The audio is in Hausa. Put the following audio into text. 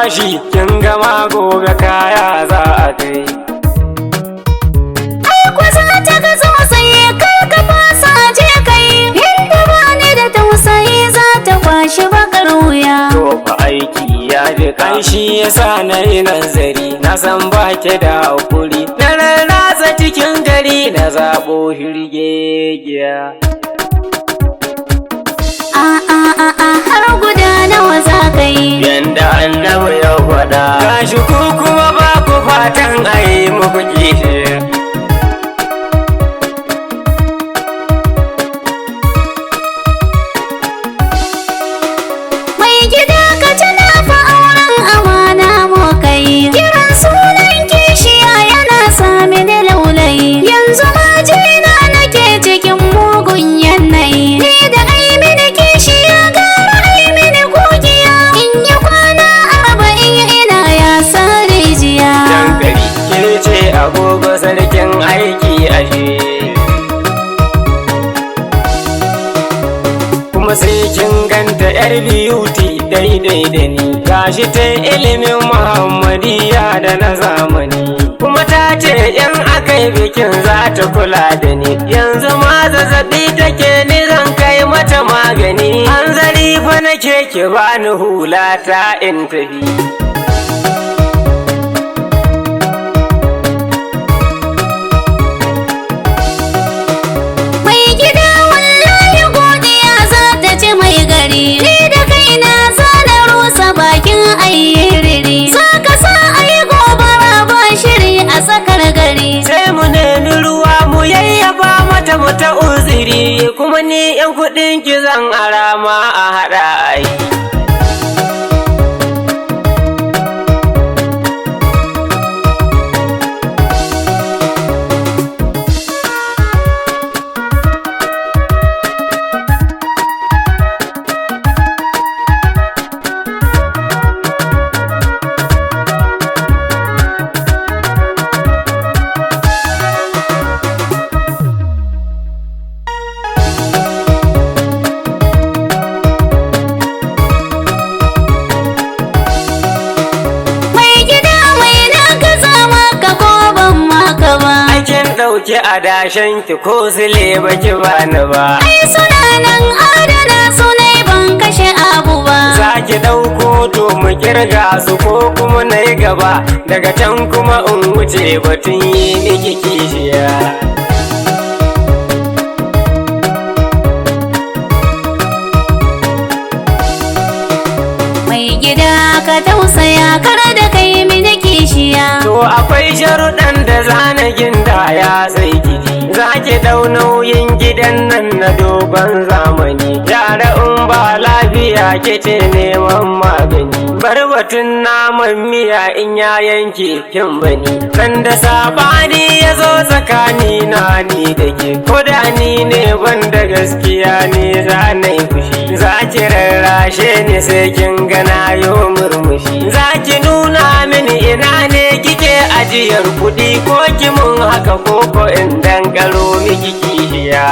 bashi kin gama gobe kaya za a kai. Ai kusa ta ga sosai kar ka fasa je kai, inda ba ni da tausayi za ta kwashi bakar wuya. To fa aiki ya ji kanshi yasa na yi nazari, na san ba ke da hakuri, na rarrasa cikin gari na zaɓo hirgegiya. Har guda nawa za ka yi? Yanda annabi ya faɗa, gashi ku kuma ba ku fatan a yi muku kishi. Mai gida ka tuna fa auren amana mu kai, kiran sunan kishiya yana sami da laulayi, yanzu ma jina nake cikin mugun yanayi, ni da ai mini kishiya gara ai mini gogiya, in yi kwana 40 ina ya san rijiya. Dankali ke ce agogo sarkin aiki ashe, kuma sai kin ganta yar beauty daidai da ni, gashi ta ilimin muhammadiya da na zamani, kuma ta ce in akai bikin za ta kula da ni, yanzu ma zazzabi take ni zan kai mata magani, hanzari fa nake ki bani hula ta in tafi. Mai gida wallahi godiya za ta ci mai gari, ni da kaina za na rusa bakin ayyiriri, za ka sa ayi gobara ba shiri a tsakar gari. Sai mu nemi ruwa mu yayyafa mata mu ta uziri, kuma ni yan kuɗin ki zan arama a haɗa ayi. Ɗauki adashen ki ko zile baki bani ba. Ai suna nan adana sunai ban kashe abu ba. Za ki ɗauko to mu kirga su ko kuma na yi gaba, daga can kuma in wuce batun yi miki kishiya. Mai gida ka tausaya kar da kai mini kishiya. To akwai sharuɗan da zanagin da ya sai gidi, za ki ɗau nauyin gidan nan na dogon zamani, yara in ba lafiya ke ce neman magani, bar batun naman miya in ya yanke kin bani, kan da sabani ya zo tsakani na ni da ke, ko da ni ne ban da gaskiya ne za na yi fushi, za ki rarrashe ni sai kin gana yo murmushi, za ki nuna mini ina ne kike ajiyar kuɗi, ko ki mun haka ko in dankaro miki kishiya.